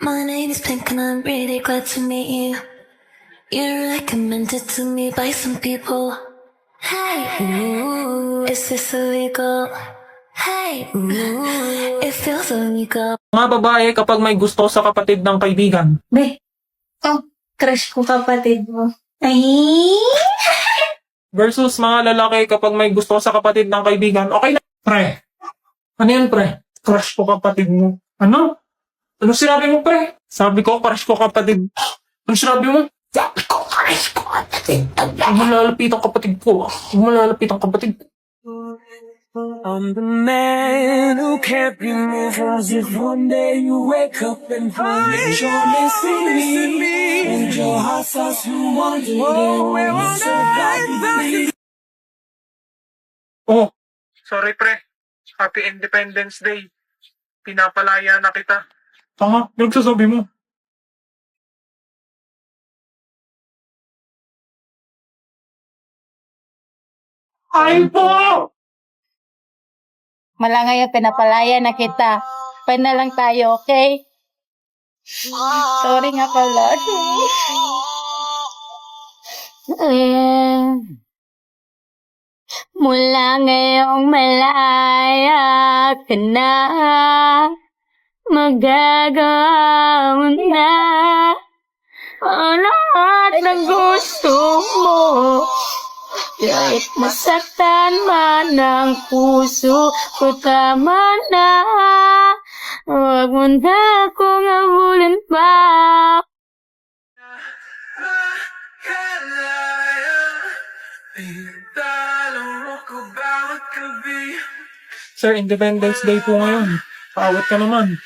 My name is Pink and I'm really glad to meet you. You're recommended to me by some people. Hey, ooh, is this illegal? Hey, ooh, it feels illegal. Mga babae kapag may gusto sa kapatid ng kaibigan. Be, crush ko kapatid mo. Ay! Versus mga lalaki kapag may gusto sa kapatid ng kaibigan. Okay na. Pre. Ano yan, pre? Crush ko kapatid mo. Ano? Ano sinabi mo, pre? Sabi ko, crush ko kapatid. Ano sinabi mo? Sabi ko, crush ko kapatid. Huwag mo lalapit ang kapatid ko. Huwag mo lalapit ang kapatid ko. I'm the man who can't be moved. As if one day you wake up and find that you're missing me, and your heart starts to wonder where was so badly. Oh, sorry, pre. Happy Independence Day. Pinapalaya na kita. Tanga, nagsasabi mo. Ay po! Mala ngayon, pinapalaya na kita. Pwede na lang tayo, okay? Sorry nga pala. Mula ngayong malaya ka na, magagawa mo na ang lahat ng gusto mo. Kahit masaktan man ang puso ko, tama na. Huwag mo na akong abulin pa. Sir, Independence Day po ngayon. Paawat ka naman.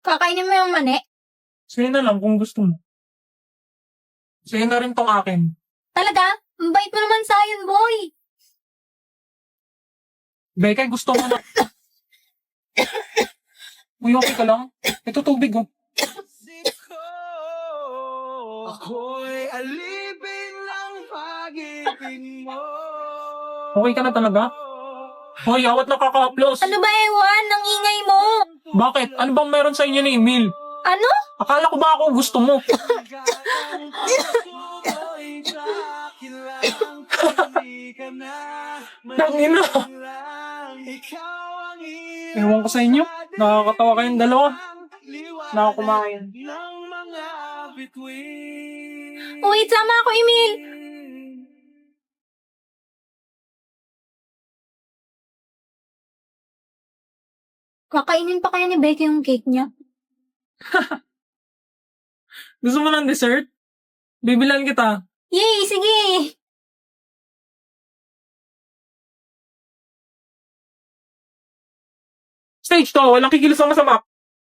Kakainin mo yung mani? Sa'yo na lang kung gusto mo. Sa'yo na rin tong akin. Talaga? Ang bait mo naman sa akin, boy. Bekay, gusto mo na. Uy, okay ka lang? Ito tubig, oh. Ako'y alipin ng pag-ibig mo. Okay ka na talaga? Hoy, awat nakaka-upload. Ano ba, Ewan? Ang ingay mo. Bakit? Ano bang meron sa inyo ni Emil? Ano? Akala ko ba ako gusto mo? Tangina. Ewan ko sa inyo. Nakakatawa kayong dalawa. Nakakumain. Uy, sama ako, Emil. Kakainin pa kaya ni Becky yung cake niya? Gusto mo ng dessert? Bibilan kita. Yay, sige. Stage to, walang kikilos ng masama.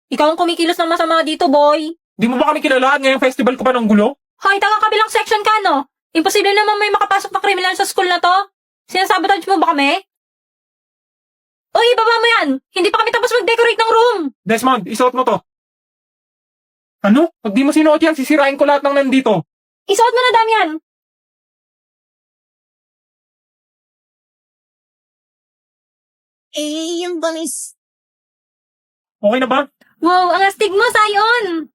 Ikaw ang kumikilos ng masama dito, boy. Di mo ba kami kilalaan ngayong festival ko pa ng gulo? Hoy, taga kabilang section ka, no? Imposible naman may makapasok na kriminal sa school na to. Sinasabotage mo ba kami? Uy, baba mo yan! Hindi pa kami tapos mag-decorate ng room! Desmond, isuot mo to. Ano? Pag di mo sinuot yan, sisirain ko lahat ng nandito. Isuot mo na, Damian! Yung balis. Okay na ba? Wow, ang astig mo, Sayon!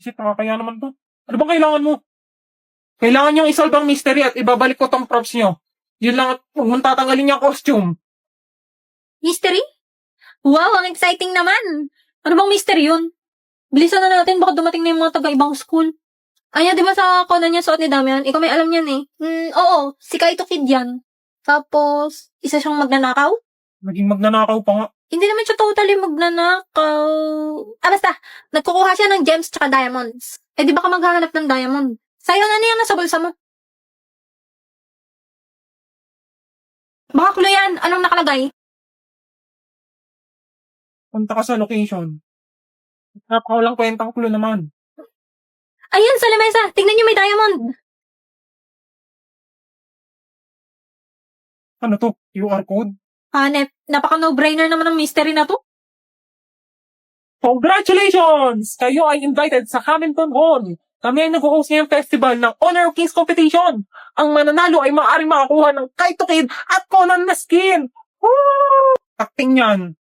Shit, nakakaya naman to. Ano bang kailangan mo? Kailangan niyong isolve ang mystery at ibabalik ko tong props niyo. Yun lang at huwag mong tatanggalin yung costume. Mystery? Wow, ang exciting naman! Ano bang mystery yun? Bilisan na natin, baka dumating na yung mga taga-ibang school. Aya, di ba sa kona niya suot ni Damian? Ikaw may alam yan eh. Oo, si Kaito Kid yan. Tapos, isa siyang magnanakaw? Naging magnanakaw pa nga. Hindi naman siya totally magnanakaw. Basta, nagkukuha siya ng gems tsaka diamonds. Eh, di ba ka maghahanap ng diamond? Sayon, ano yung nasa bulsa mo? Baka clue yan. Anong nakalagay? Punta ka sa location. Napakawalang kwentang clue naman. Ayun, sa lamesa. Tingnan niyo may diamond. Ano to? QR code? Hanep, napaka no-brainer naman ng mystery na to. Congratulations! Kayo ay invited sa Hamilton Hall. Kami ay nag-host ngayong festival ng Honor of Kings Competition. Ang mananalo ay maaaring makakuha ng Kaito Kid at Conan na skin. Woo! Acting yan.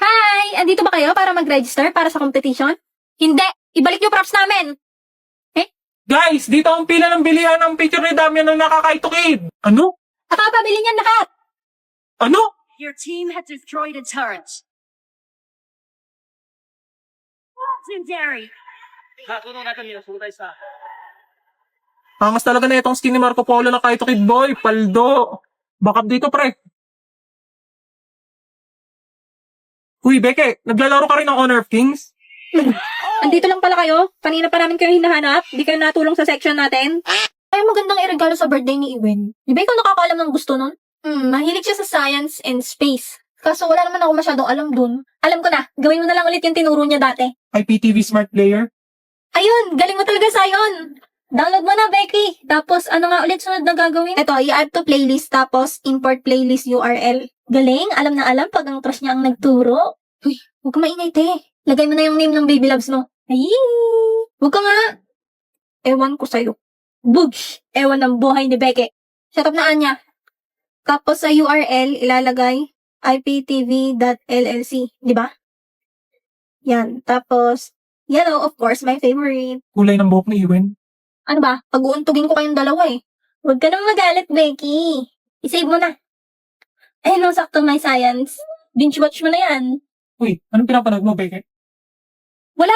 Hi! Andito ba kayo para mag-register para sa competition? Hindi! Ibalik yung props namin! Guys, dito ang pila ng bilihan ng picture ni Damian ng nakakaito kid. Ano? Nakapabili niyan lahat! Ano? Your team has destroyed a turret. Legendary. Angas talaga na itong skin ni Marco Polo na Kaito Kid boy. Paldo. Backup dito pre. Uy, Beke, naglalaro ka rin ng Honor of Kings? Andito lang pala kayo. Kanina pa namin kayo hinahanap. Di kayo natulong sa section natin. Ay, magandang iregalo sa birthday ni Iwen. Di ba ikaw nakakaalam ng gusto nun? Mahilig siya sa science and space. Kaso wala naman ako masyadong alam dun. Alam ko na, gawin mo na lang ulit yung tinuro niya dati. IPTV Smart Player? Ayun, galing mo talaga sa yun. Download mo na, Becky. Tapos, ano nga ulit sunod na gagawin? Ito, i-add to playlist, tapos import playlist URL. Galing, alam na alam pag ang crush niya ang nagturo. Uy, huwag ka maingay, te. Lagay mo na yung name ng baby loves mo. Ay, huwag ka nga. Ewan ko sa'yo. Boosh! Ewan ng buhay ni Becky. Shut up na, Anya. Tapos sa URL, ilalagay iptv.llc. Di ba? Yan. Tapos, yellow, of course, my favorite. Kulay ng buhok ni Iwen? Ano ba? Pag-uuntugin ko kayong dalawa eh. Huwag ka nang magalit, Becky. I-save mo na. Eh, no, sakto my science. Binge-watch mo na yan. Uy, anong pinapanood mo, Beke? Wala.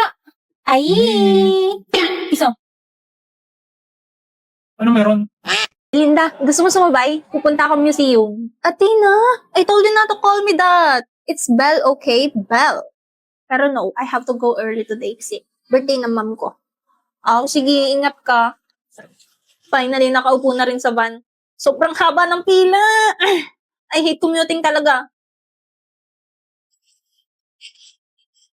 Ay! Iso. Ano meron? Linda, gusto mo sumabay? Pupunta ako museum. Athena, I told you not to call me that. It's Belle, okay? Belle. Pero no, I have to go early today kasi birthday ng mom ko. Sige, ingat ka. Finally, nakaupo na rin sa van. Sobrang haba ng pila. I hate commuting talaga.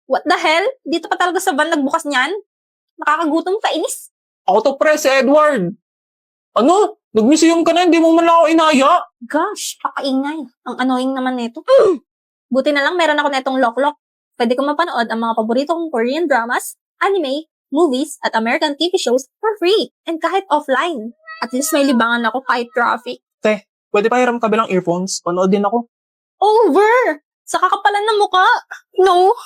What the hell? Dito pa talaga sa van nagbukas niyan? Nakakagutom, kainis. Ako to pre, si Edward. Ano? Nag-museum ka na, hindi mo man lang ako inaya. Gosh, pakaingay. Ang annoying naman nito. Buti na lang meron ako netong lock-lock. Pwede ko mapanood ang mga paborito kong Korean dramas, anime, movies, at American TV shows for free. And kahit offline. At least may libangan ako kahit traffic. Pwede pa hiram kabilang earphones? Panood din ako. Over! Sa kakapalan ng muka. No!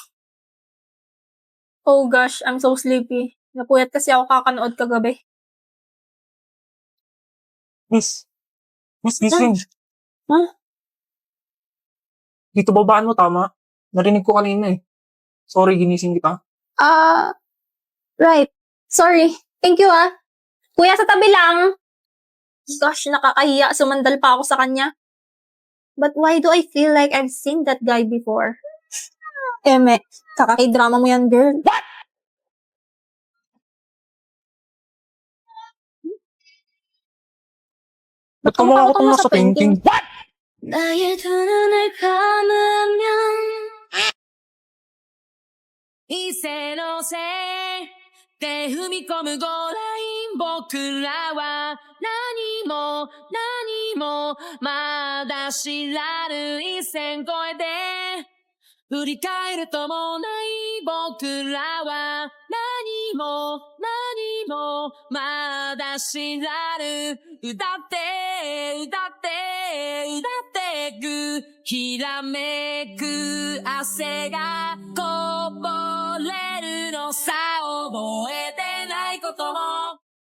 Oh gosh, I'm so sleepy. Napuyat kasi ako kakanood kagabi. Miss, gising. Huh? Dito babaan mo, tama? Narinig ko kanina eh. Sorry, ginising kita. Right. Sorry. Thank you, Kuya, sa tabi lang. Gosh, nakakahiya. Sumandal pa ako sa kanya. But why do I feel like I've seen that guy before? Eme, kakaki-drama mo yan, girl. Ba't kumukha ko itong nasa painting? 나의 두 눈을 감으면 一斉のせいで踏み込むゴーライン僕らは何もまだ知らぬ一線越えて振り返るともない僕らは何もまだ知らぬ歌ってくひらめく汗がこぼれるのさ覚えてないことも